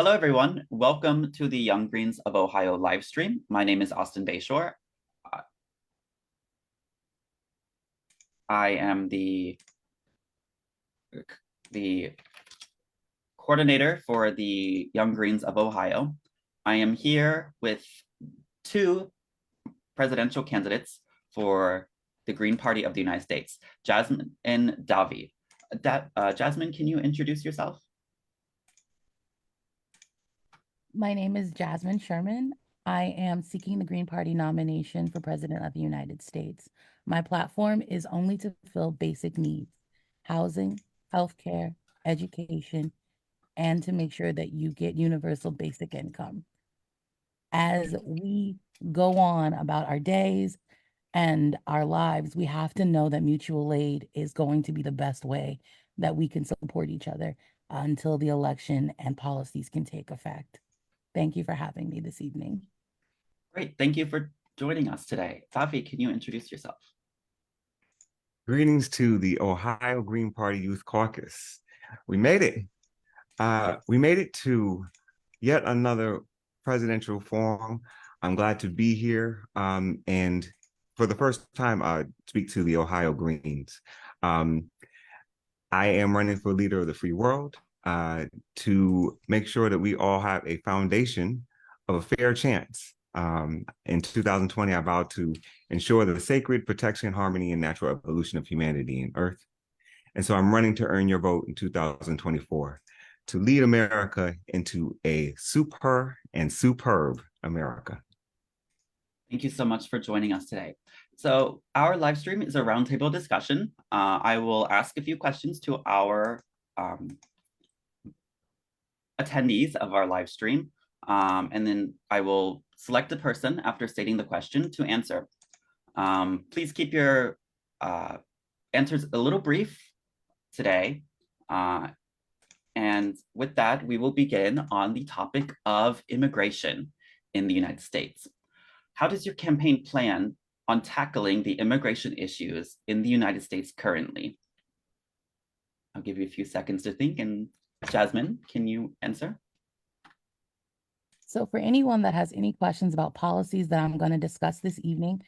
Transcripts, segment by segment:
Hello, everyone. Welcome to the Young Greens of Ohio live stream. My name is Austin Bayshore. I am the coordinator for the Young Greens of Ohio. I am here with two presidential candidates for the Green Party of the United States, Jasmine and Davi. Jasmine, can you introduce yourself? My name is Jasmine Sherman. I am seeking the Green Party nomination for President of the United States. My platform is only to fill basic needs, housing, healthcare, education, and to make sure that you get universal basic income. As we go on about our days and our lives, we have to know that mutual aid is going to be the best way that we can support each other until the election and policies can take effect. Thank you for having me this evening. Great. Thank you for joining us today. Davi, can you introduce yourself? Greetings to the Ohio Green Party Youth Caucus. We made it. We made it to yet another presidential forum. I'm glad to be here and for the first time speak to the Ohio Greens. I am running for leader of the free world to make sure that we all have a foundation of a fair chance. In 2020, I vowed to ensure the sacred protection, harmony, and natural evolution of humanity and Earth. And so I'm running to earn your vote in 2024 to lead America into a super and superb America. Thank you so much for joining us today. So our live stream is a roundtable discussion. I will ask a few questions to our attendees of our live stream, and then I will select a person after stating the question to answer. Please keep your answers a little brief today. And with that, we will begin on the topic of immigration in the United States. How does your campaign plan on tackling the immigration issues in the United States currently? I'll give you a few seconds to think. And Jasmine, can you answer? So for anyone that has any questions about policies that I'm going to discuss this evening,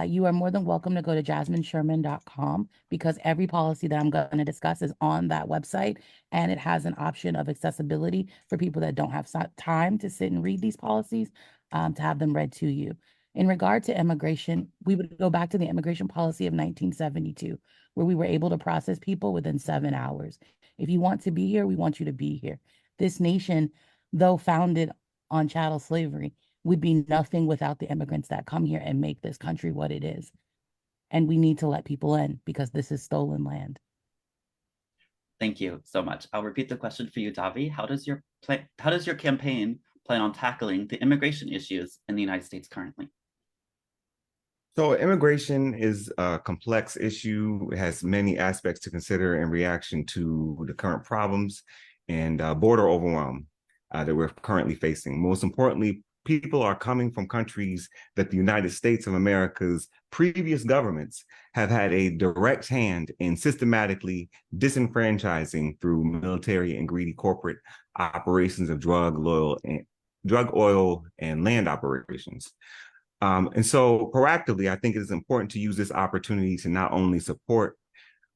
you are more than welcome to go to jasminesherman.com because every policy that I'm going to discuss is on that website, and it has an option of accessibility for people that don't have time to sit and read these policies, to have them read to you. In regard to immigration, we would go back to the immigration policy of 1972, where we were able to process people within 7 hours. If you want to be here, we want you to be here. This nation, though founded on chattel slavery, would be nothing without the immigrants that come here and make this country what it is. And we need to let people in because this is stolen land. Thank you so much. I'll repeat the question for you, Davi. How does your campaign plan on tackling the immigration issues in the United States currently? So immigration is a complex issue. It has many aspects to consider in reaction to the current problems and border overwhelm that we're currently facing. Most importantly, people are coming from countries that the United States of America's previous governments have had a direct hand in systematically disenfranchising through military and greedy corporate operations of drug, oil, and land operations. And so proactively, I think it is important to use this opportunity to not only support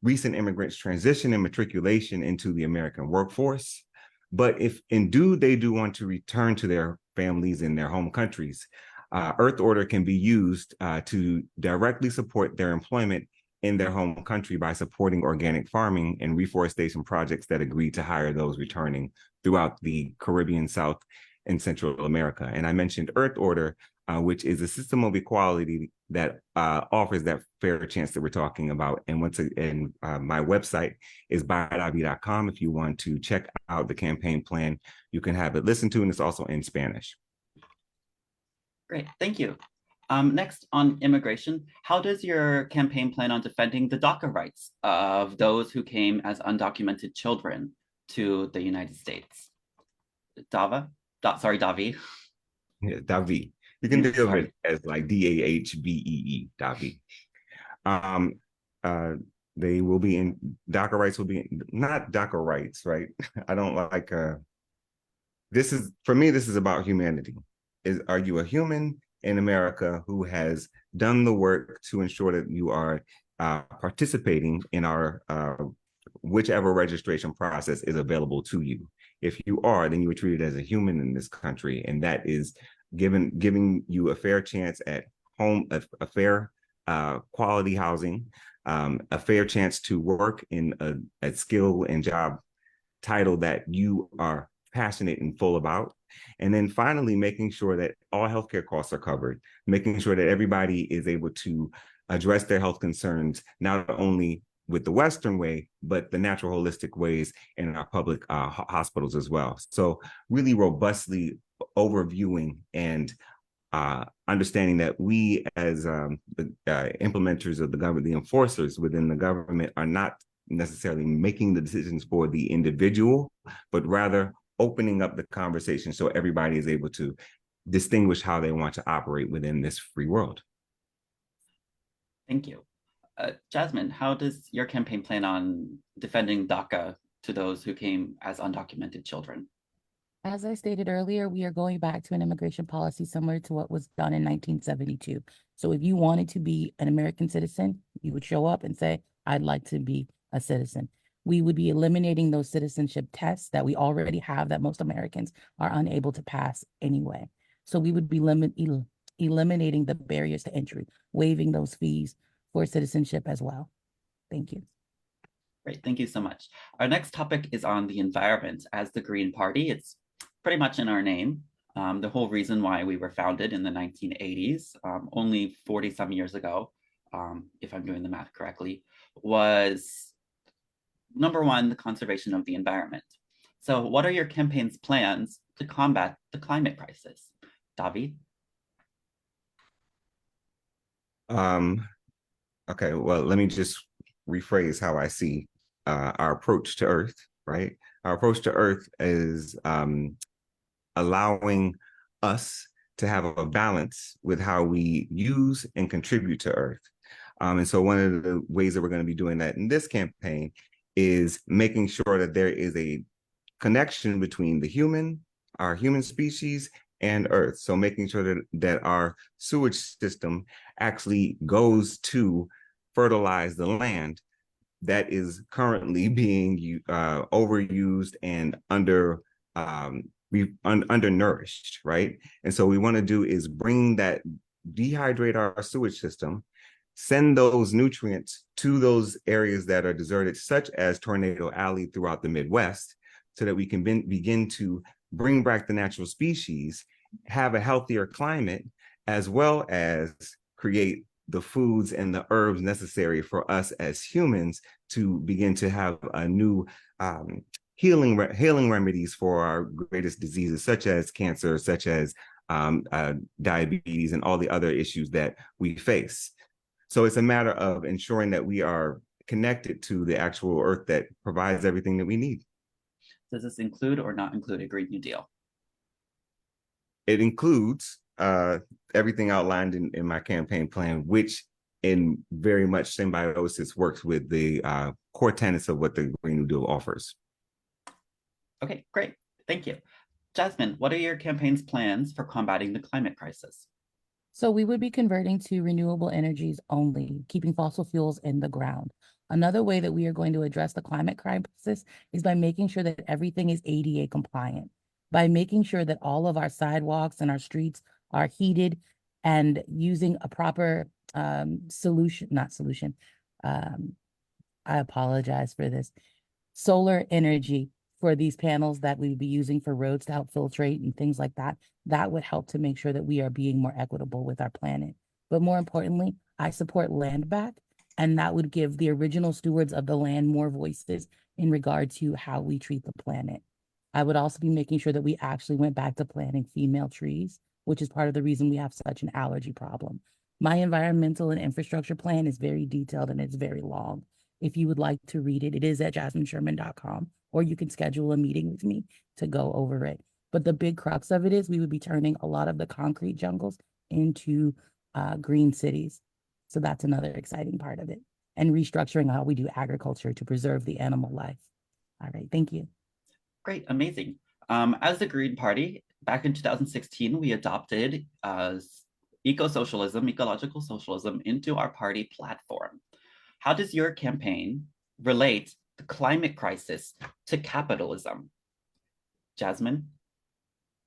recent immigrants' transition and matriculation into the American workforce, but if indeed they do want to return to their families in their home countries, Earth Order can be used to directly support their employment in their home country by supporting organic farming and reforestation projects that agree to hire those returning throughout the Caribbean, South, and Central America. And I mentioned Earth Order, which is a system of equality that offers that fair chance that we're talking about. And once again, my website is buydavi.com. If you want to check out the campaign plan, you can have it listened to, and it's also in Spanish. Great, thank you. Next on immigration, how does your campaign plan on defending the DACA rights of those who came as undocumented children to the United States? Davi? Yeah, Davi. You can think of it as like Dahbee, Davi. They will be in DACA rights will be in, not DACA rights, right? I don't like this is, for me, this is about humanity. Are you a human in America who has done the work to ensure that you are participating in our whichever registration process is available to you? If you are, then you are treated as a human in this country, and that is giving you a fair chance at home, a fair quality housing, a fair chance to work in a skill and job title that you are passionate and full about. And then finally, making sure that all healthcare costs are covered, making sure that everybody is able to address their health concerns, not only with the Western way, but the natural holistic ways in our public hospitals as well. So really robustly overviewing and understanding that we as the implementers of the government, the enforcers within the government, are not necessarily making the decisions for the individual, but rather opening up the conversation so everybody is able to distinguish how they want to operate within this free world. Thank you. Jasmine, how does your campaign plan on defending DACA to those who came as undocumented children? As I stated earlier, we are going back to an immigration policy similar to what was done in 1972. So if you wanted to be an American citizen, you would show up and say, I'd like to be a citizen. We would be eliminating those citizenship tests that we already have that most Americans are unable to pass anyway. So we would be eliminating the barriers to entry, waiving those fees for citizenship as well. Thank you. Great, thank you so much. Our next topic is on the environment. As the Green Party, it's pretty much in our name. The whole reason why we were founded in the 1980s, only 40 some years ago, if I'm doing the math correctly, was number one, the conservation of the environment. So what are your campaign's plans to combat the climate crisis? Davi? Okay, well, let me just rephrase how I see our approach to Earth, right? Our approach to Earth is allowing us to have a balance with how we use and contribute to Earth. And so one of the ways that we're going to be doing that in this campaign is making sure that there is a connection between our human species, and Earth. So making sure that our sewage system actually goes to fertilize the land that is currently being overused and undernourished, right? And so what we want to do is dehydrate our sewage system, send those nutrients to those areas that are deserted, such as Tornado Alley throughout the Midwest, so that we can begin to bring back the natural species, have a healthier climate, as well as create the foods and the herbs necessary for us as humans to begin to have a new healing remedies for our greatest diseases, such as cancer, such as diabetes, and all the other issues that we face. So it's a matter of ensuring that we are connected to the actual Earth that provides everything that we need. Does this include or not include a Green New Deal? It includes everything outlined in my campaign plan, which in very much symbiosis works with the core tenets of what the Green New Deal offers. Okay, great. Thank you. Jasmine, what are your campaign's plans for combating the climate crisis? So we would be converting to renewable energies only, keeping fossil fuels in the ground. Another way that we are going to address the climate crisis is by making sure that everything is ADA compliant, by making sure that all of our sidewalks and our streets are heated and using a proper I apologize for this, solar energy for these panels that we'd be using for roads to help filtrate and things like that. That would help to make sure that we are being more equitable with our planet. But more importantly, I support land back, and that would give the original stewards of the land more voices in regard to how we treat the planet. I would also be making sure that we actually went back to planting female trees, which is part of the reason we have such an allergy problem. My environmental and infrastructure plan is very detailed and it's very long. If you would like to read it, it is at jasminesherman.com, or you can schedule a meeting with me to go over it. But the big crux of it is we would be turning a lot of the concrete jungles into green cities. So that's another exciting part of it. And restructuring how we do agriculture to preserve the animal life. All right, thank you. Great, amazing. As the Green Party, back in 2016, we adopted eco-socialism, ecological socialism into our party platform. How does your campaign relate the climate crisis to capitalism? Jasmine?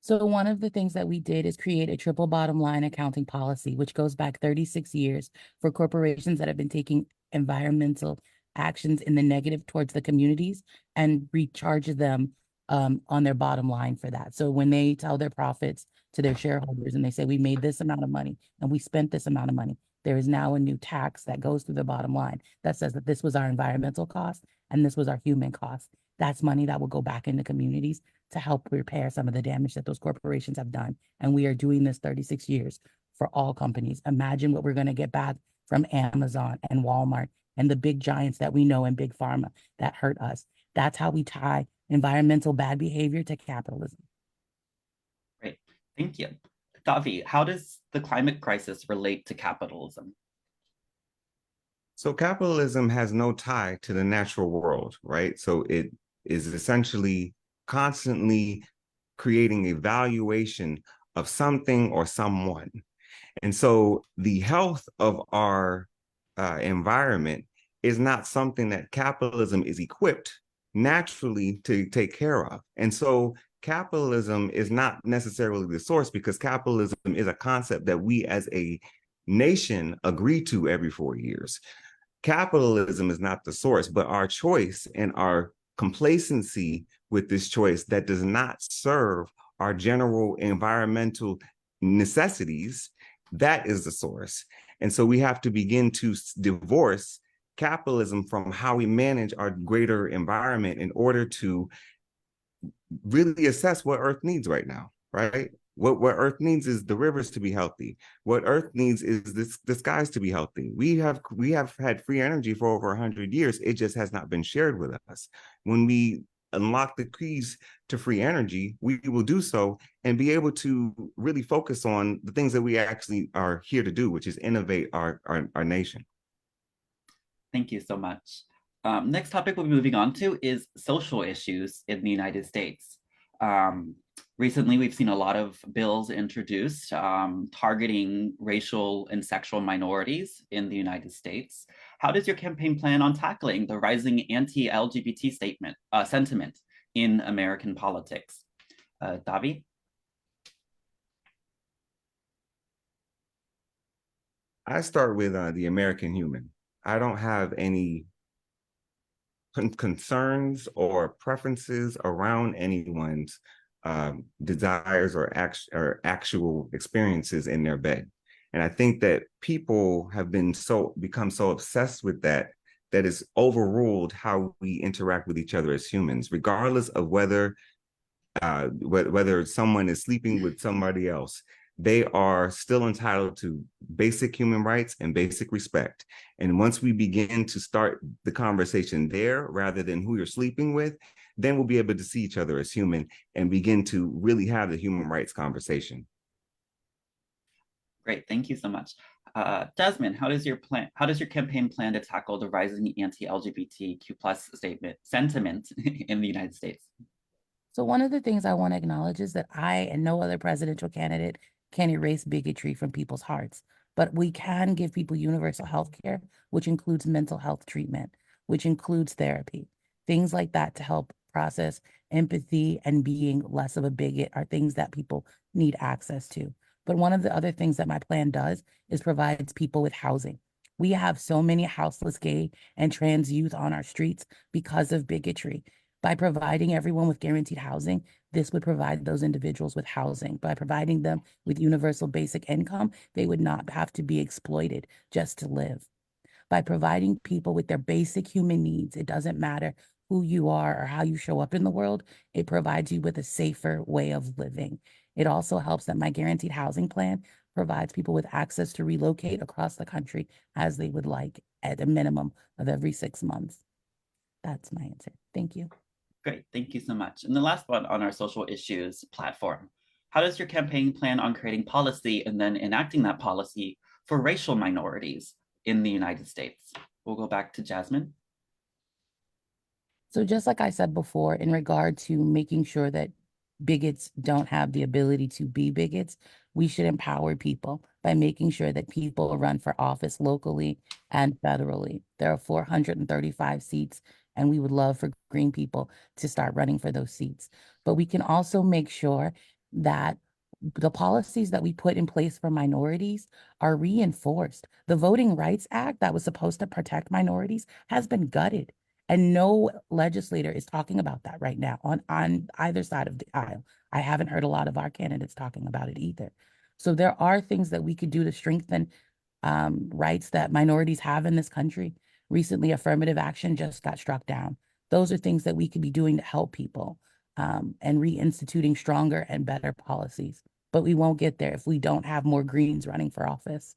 So one of the things that we did is create a triple bottom line accounting policy, which goes back 36 years for corporations that have been taking environmental actions in the negative towards the communities and recharge them on their bottom line for that. So when they tell their profits to their shareholders and they say, we made this amount of money and we spent this amount of money, there is now a new tax that goes through the bottom line that says that this was our environmental cost and this was our human cost. That's money that will go back into communities to help repair some of the damage that those corporations have done. And we are doing this 36 years for all companies. Imagine what we're going to get back from Amazon and Walmart and the big giants that we know in big pharma that hurt us. That's how we tie environmental bad behavior to capitalism. Great, thank you. Davi, how does the climate crisis relate to capitalism? So capitalism has no tie to the natural world, right? So it is essentially constantly creating a valuation of something or someone. And so the health of our environment is not something that capitalism is equipped naturally to take care of. And so capitalism is not necessarily the source, because capitalism is a concept that we as a nation agree to every 4 years. Capitalism is not the source, but our choice and our complacency with this choice that does not serve our general environmental necessities, that is the source. And so we have to begin to divorce capitalism from how we manage our greater environment in order to really assess what Earth needs right now, right? What Earth needs is the rivers to be healthy. What Earth needs is the skies to be healthy. We have had free energy for over 100 years. It just has not been shared with us. When we unlock the keys to free energy, we will do so and be able to really focus on the things that we actually are here to do, which is innovate our nation. Thank you so much. Next topic we'll be moving on to is social issues in the United States. Recently, we've seen a lot of bills introduced targeting racial and sexual minorities in the United States. How does your campaign plan on tackling the rising anti-LGBT sentiment in American politics? Davi? I start with the American human. I don't have any concerns or preferences around anyone's desires or actual experiences in their bed. And I think that people have become so obsessed with that it's overruled how we interact with each other as humans, regardless of whether someone is sleeping with somebody else. They are still entitled to basic human rights and basic respect. And once we begin to start the conversation there, rather than who you're sleeping with, then we'll be able to see each other as human and begin to really have the human rights conversation. Great, thank you so much. Jasmine, how does your campaign plan to tackle the rising anti-LGBTQ plus sentiment in the United States? So one of the things I want to acknowledge is that I and no other presidential candidate can erase bigotry from people's hearts, but we can give people universal health care, which includes mental health treatment, which includes therapy. Things like that to help process empathy and being less of a bigot are things that people need access to. But one of the other things that my plan does is provides people with housing. We have so many houseless gay and trans youth on our streets because of bigotry. By providing everyone with guaranteed housing, this would provide those individuals with housing. By providing them with universal basic income, they would not have to be exploited just to live. By providing people with their basic human needs, it doesn't matter who you are or how you show up in the world, it provides you with a safer way of living. It also helps that my guaranteed housing plan provides people with access to relocate across the country as they would like at a minimum of every 6 months. That's my answer. Thank you. Great, thank you so much. And the last one on our social issues platform. How does your campaign plan on creating policy and then enacting that policy for racial minorities in the United States? We'll go back to Jasmine. So just like I said before, in regard to making sure that bigots don't have the ability to be bigots. We should empower people by making sure that people run for office locally and federally. There are 435 seats, and we would love for Green people to start running for those seats. But we can also make sure that the policies that we put in place for minorities are reinforced. The Voting Rights Act that was supposed to protect minorities has been gutted. And no legislator is talking about that right now on either side of the aisle. I haven't heard a lot of our candidates talking about it either. So there are things that we could do to strengthen rights that minorities have in this country. Recently, affirmative action just got struck down. Those are things that we could be doing to help people and reinstituting stronger and better policies. But we won't get there if we don't have more Greens running for office.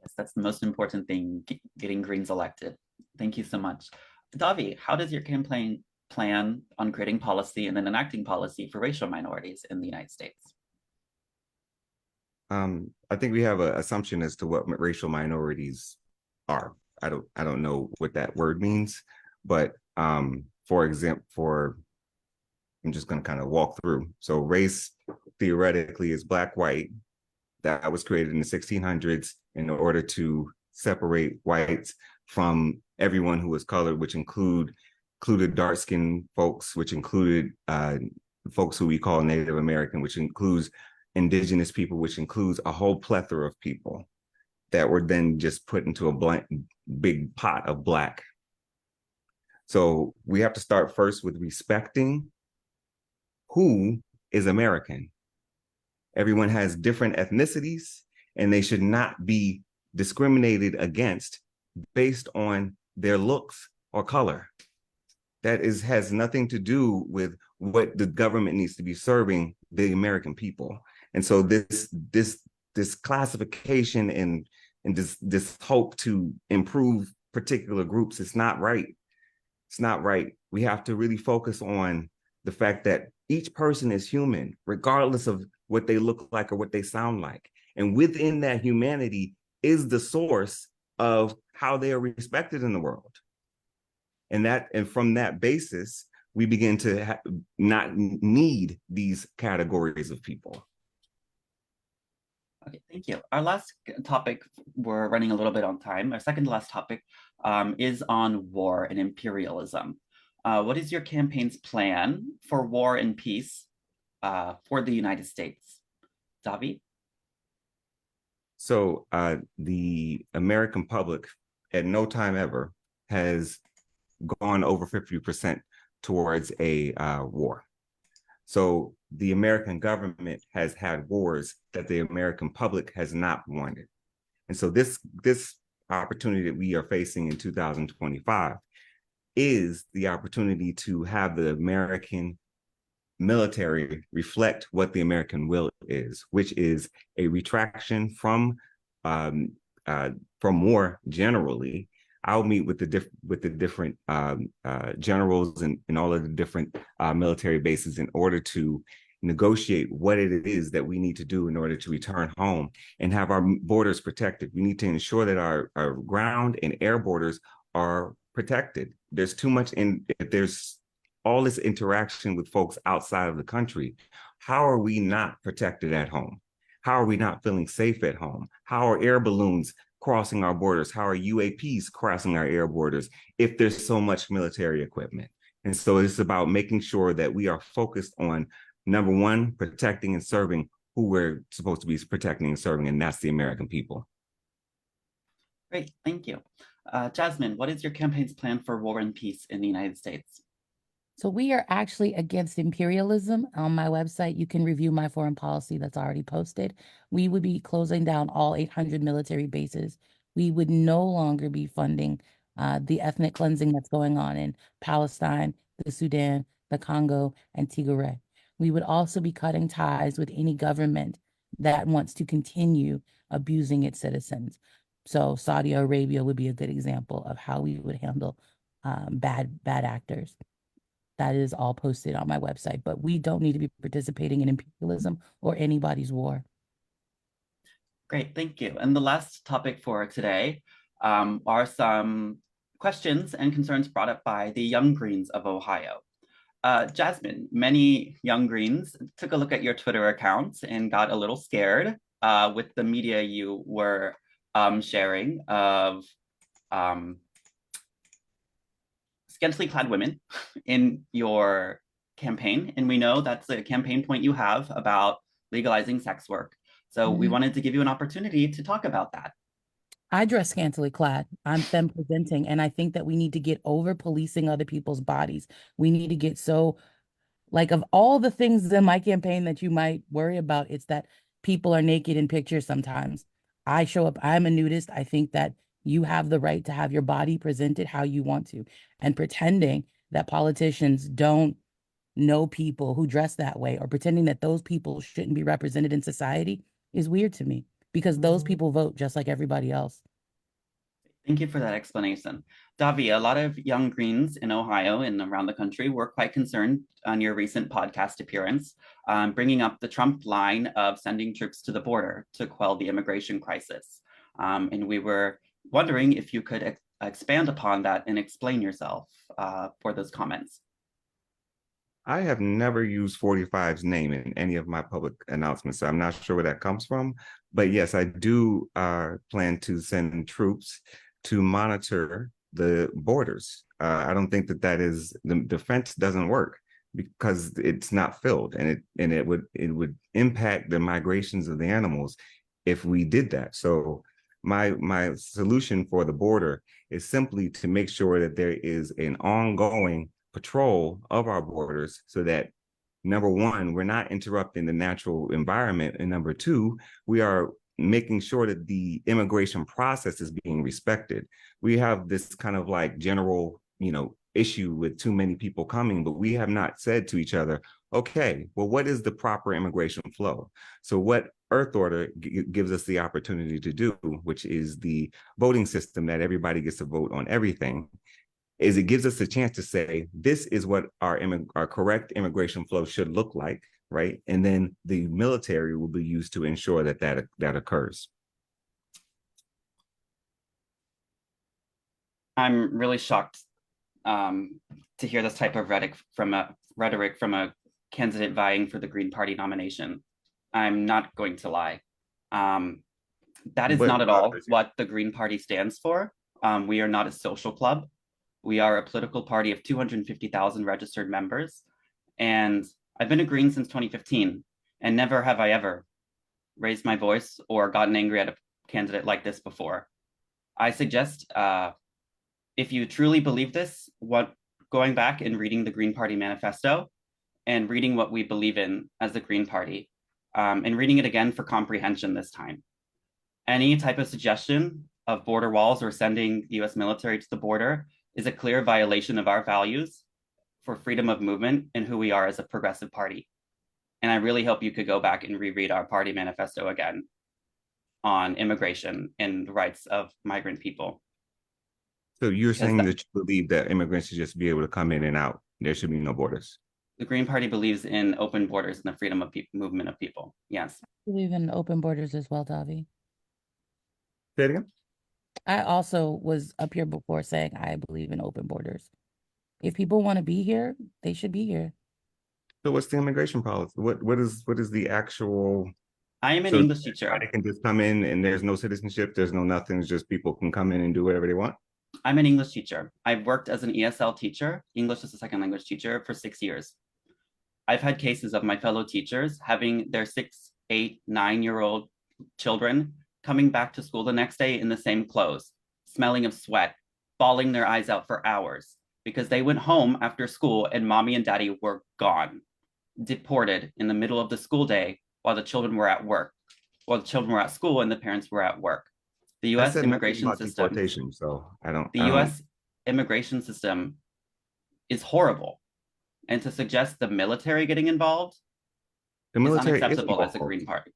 Yes, that's the most important thing, getting Greens elected. Thank you so much. Davi, how does your campaign plan on creating policy and then enacting policy for racial minorities in the United States? I think we have an assumption as to what racial minorities are. I don't know what that word means, but for example, I'm just going to kind of walk through. So race theoretically is black, white. That was created in the 1600s in order to separate whites from everyone who was colored, which included dark-skinned folks, which included folks who we call Native American, which includes indigenous people, which includes a whole plethora of people that were then just put into a big pot of black. So we have to start first with respecting who is American. Everyone has different ethnicities, and they should not be discriminated against based on their looks or color. That has nothing to do with what the government needs to be serving the American people. And so this classification and this hope to improve particular groups is not right. It's not right. We have to really focus on the fact that each person is human, regardless of what they look like or what they sound like. And within that humanity is the source of how they are respected in the world. And from that basis, we begin to not need these categories of people. Okay, thank you. Our last topic, we're running a little bit on time. Our second to last topic is on war and imperialism. What is your campaign's plan for war and peace for the United States? Davi? So the American public at no time ever has gone over 50% towards a war. So the American government has had wars that the American public has not wanted. And so this opportunity that we are facing in 2025 is the opportunity to have the American military reflect what the American will is, which is a retraction from war generally. I'll meet with the different generals and all of the different military bases in order to negotiate what it is that we need to do in order to return home and have our borders protected. We need to ensure that our ground and air borders are protected. There's too much there's all this interaction with folks outside of the country. How are we not protected at home? How are we not feeling safe at home? How are air balloons crossing our borders? How are UAPs crossing our air borders if there's so much military equipment? And so it's about making sure that we are focused on, number one, protecting and serving who we're supposed to be protecting and serving, and that's the American people. Great, thank you. Jasmine, what is your campaign's plan for war and peace in the United States? So we are actually against imperialism. On my website, you can review my foreign policy that's already posted. We would be closing down all 800 military bases. We would no longer be funding the ethnic cleansing that's going on in Palestine, the Sudan, the Congo, and Tigray. We would also be cutting ties with any government that wants to continue abusing its citizens. So Saudi Arabia would be a good example of how we would handle bad actors. That is all posted on my website, but we don't need to be participating in imperialism or anybody's war. Great, thank you. And the last topic for today are some questions and concerns brought up by the Young Greens of Ohio. Jasmine, many young Greens took a look at your Twitter account and got a little scared with the media you were sharing of scantily clad women in your campaign. And we know that's a campaign point you have about legalizing sex work. So we wanted to give you an opportunity to talk about that. I dress scantily clad. I'm femme presenting, and I think that we need to get over policing other people's bodies. We need to get so, like, of all the things in my campaign that you might worry about, it's that people are naked in pictures sometimes. I show up, I'm a nudist. I think that you have the right to have your body presented how you want to. And pretending that politicians don't know people who dress that way or pretending that those people shouldn't be represented in society is weird to me because those people vote just like everybody else. Thank you for that explanation. Davi, a lot of young Greens in Ohio and around the country were quite concerned on your recent podcast appearance, bringing up the Trump line of sending troops to the border to quell the immigration crisis. And we were wondering if you could expand upon that and explain yourself for those comments. I have never used 45's name in any of my public announcements, so I'm not sure where that comes from. But yes, I do plan to send troops to monitor the borders. I don't think that is the fence doesn't work because it's not filled, and it would impact the migrations of the animals if we did that. So my solution for the border is simply to make sure that there is an ongoing patrol of our borders so that, number one, we're not interrupting the natural environment, and number two, we are making sure that the immigration process is being respected. We have this kind of like general, issue with too many people coming, but we have not said to each other, okay, well, what is the proper immigration flow? So what Earth Order gives us the opportunity to do, which is the voting system that everybody gets to vote on everything, is it gives us a chance to say, this is what our correct immigration flow should look like, right? And then the military will be used to ensure that occurs. I'm really shocked to hear this type of rhetoric from a candidate vying for the Green Party nomination. I'm not going to lie. That is not at all what the Green Party stands for. We are not a social club. We are a political party of 250,000 registered members. And I've been a Green since 2015, and never have I ever raised my voice or gotten angry at a candidate like this before. I suggest if you truly believe this, going back and reading the Green Party manifesto and reading what we believe in as the Green Party, and reading it again for comprehension this time. Any type of suggestion of border walls or sending the US military to the border is a clear violation of our values for freedom of movement and who we are as a progressive party. And I really hope you could go back and reread our party manifesto again on immigration and the rights of migrant people. So you're saying that you believe that immigrants should just be able to come in and out. There should be no borders. The Green Party believes in open borders and the freedom of movement of people. Yes. I believe in open borders as well, Davi. Say it again. I also was up here before saying I believe in open borders. If people want to be here, they should be here. So what's the immigration policy? What is the actual? I am an English teacher. Everybody can just come in and there's no citizenship, there's no nothing, it's just people can come in and do whatever they want? I'm an English teacher. I've worked as an ESL teacher, English as a second language teacher, for 6 years. I've had cases of my fellow teachers having their 6, 8, 9-year-old children coming back to school the next day in the same clothes, smelling of sweat, bawling their eyes out for hours because they went home after school and mommy and daddy were gone, deported in the middle of the school day while the children were at work, while the children were at school and the parents were at work. The U.S. immigration system. So the U.S. immigration system is horrible, and to suggest the military getting involved is unacceptable as a Green Party.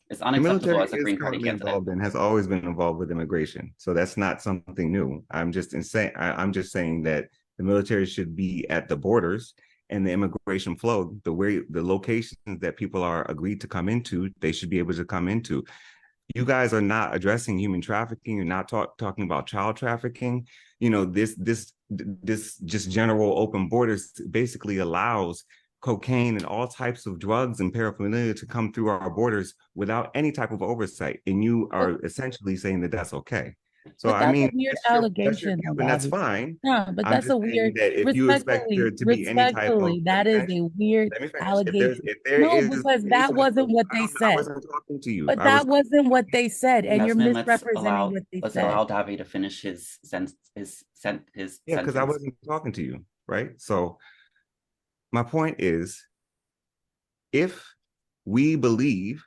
It's unacceptable as a Green Party candidate. Involved and has always been involved with immigration, so that's not something new. I'm just saying that the military should be at the borders and the immigration flow, the locations that people are agreed to come into, they should be able to come into. You guys are not addressing human trafficking. You're not talking about child trafficking. This this just general open borders basically allows cocaine and all types of drugs and paraphernalia to come through our borders without any type of oversight. And you are essentially saying that that's okay. So, But I that's a mean, weird that's your allegation, view, though, and that's Bobby. fine. No, but I'm that's just a saying weird, that if you expect respectfully, there to be any type of, that is a weird let me finish. allegation. If there No, is because any that type wasn't of, what I they don't know, I said. wasn't talking to you. But I was that wasn't what they said, and you're Jasmine, misrepresenting what they let's said. allow Davi to finish his yeah, because I sentence. wasn't talking to you, right? So my point is, if we believe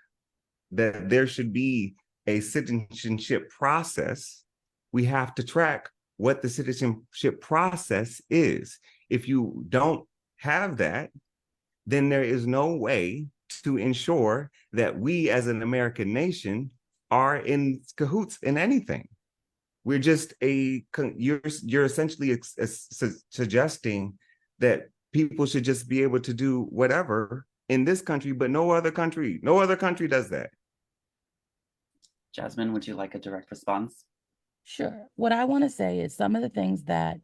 that there should be a citizenship process, we have to track what the citizenship process is. If you don't have that, then there is no way to ensure that we as an American nation are in cahoots in anything. We're just you're essentially suggesting that people should just be able to do whatever in this country, but no other country does that. Jasmine, would you like a direct response? Sure. What I want to say is some of the things that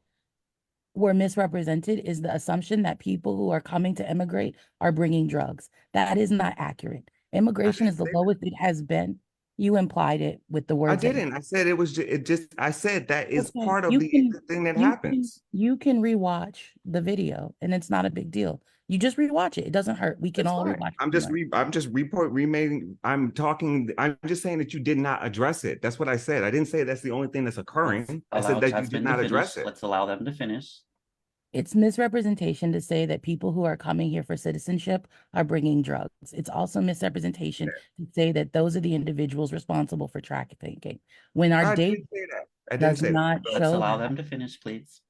were misrepresented is the assumption that people who are coming to immigrate are bringing drugs. That is not accurate. Immigration is the lowest it has been. You implied it with the I words. didn't. I said it was I said that is Okay, part of the thing that happens. you can rewatch the video and it's not a big deal. You just rewatch it. It doesn't hurt. We can That's all fine. rewatch I'm it. just remaining. I'm just saying that you did not address it. That's what I said. I didn't say that's the only thing that's occurring. I said that you did not address it. Let's allow them to finish. It's misrepresentation to say that people who are coming here for citizenship are bringing drugs. It's also misrepresentation to say that those are the individuals responsible for trafficking. When our I data didn't say that. I didn't does say that. not Let's show allow that. them to finish, please.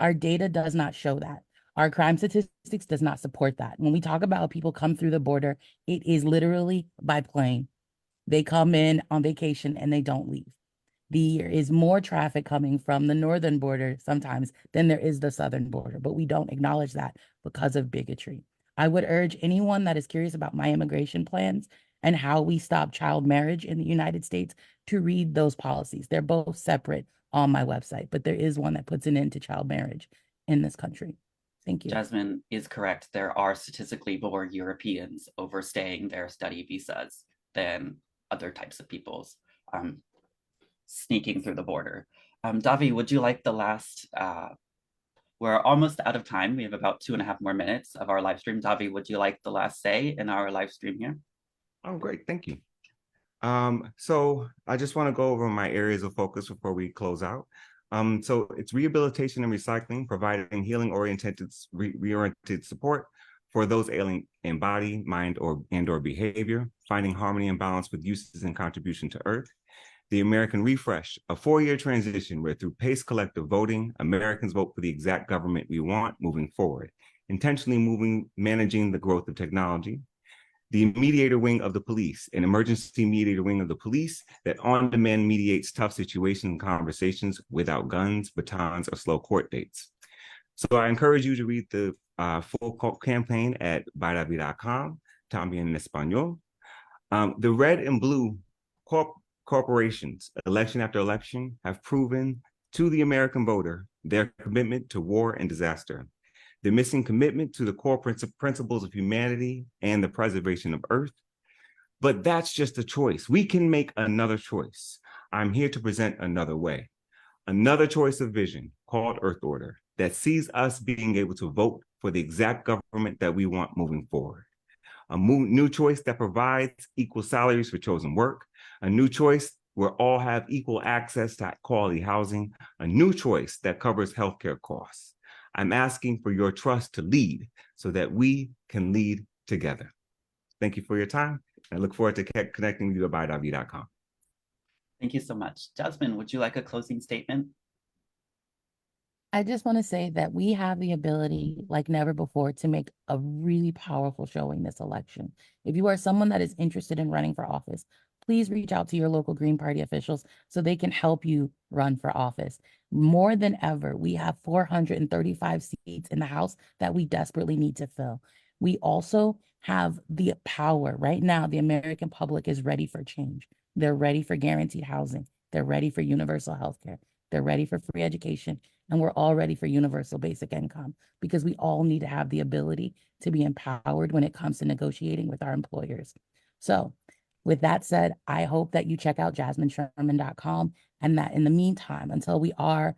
Our data does not show that. Our crime statistics does not support that. When we talk about people come through the border, it is literally by plane. They come in on vacation and they don't leave. There is more traffic coming from the northern border sometimes than there is the southern border, but we don't acknowledge that because of bigotry. I would urge anyone that is curious about my immigration plans and how we stop child marriage in the United States to read those policies. They're both separate on my website, but there is one that puts an end to child marriage in this country. Thank you. Jasmine is correct. There are statistically more Europeans overstaying their study visas than other types of peoples sneaking through the border. Davi, would you like the last, we're almost out of time. We have about 2.5 more minutes of our live stream. Davi, would you like the last say in our live stream here? Oh, great. Thank you. So I just want to go over my areas of focus before we close out. So it's rehabilitation and recycling, providing healing-oriented reoriented support for those ailing in body, mind, or behavior, finding harmony and balance with uses and contribution to Earth. The American Refresh, a 4-year transition where through PACE collective voting, Americans vote for the exact government we want moving forward, intentionally managing the growth of technology. The mediator wing of the police, an emergency mediator wing of the police that on-demand mediates tough situations and conversations without guns, batons, or slow court dates. So I encourage you to read the full campaign at baidavi.com, también en español. The red and blue corporations, election after election, have proven to the American voter their commitment to war and disaster. The missing commitment to the core principles of humanity and the preservation of Earth. But that's just a choice. We can make another choice. I'm here to present another way, another choice of vision called Earth Order that sees us being able to vote for the exact government that we want moving forward. A new choice that provides equal salaries for chosen work, a new choice where all have equal access to quality housing, a new choice that covers healthcare costs. I'm asking for your trust to lead so that we can lead together. Thank you for your time. I look forward to connecting with you at baidavi.com. Thank you so much. Jasmine, would you like a closing statement? I just want to say that we have the ability, like never before, to make a really powerful showing this election. If you are someone that is interested in running for office, please reach out to your local Green Party officials so they can help you run for office. More than ever, we have 435 seats in the House that we desperately need to fill. We also have the power. Right now, the American public is ready for change. They're ready for guaranteed housing. They're ready for universal health care. they're ready for free education, and we're all ready for universal basic income, because we all need to have the ability to be empowered when it comes to negotiating with our employers. So with that said, I hope that you check out jasminesherman.com, and that in the meantime, until we are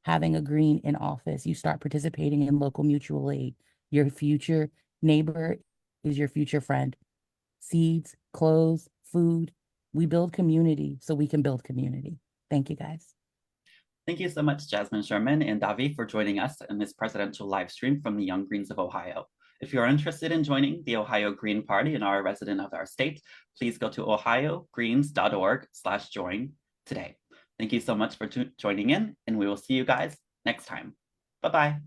having a green in office, you start participating in local mutual aid. Your future neighbor is your future friend. Seeds, clothes, food. We build community so we can build community. Thank you, guys. Thank you so much, Jasmine Sherman and Davi, for joining us in this presidential live stream from the Young Greens of Ohio. If you're interested in joining the Ohio Green Party and are a resident of our state, please go to ohiogreens.org/join today. Thank you so much for joining in, and we will see you guys next time. Bye-bye.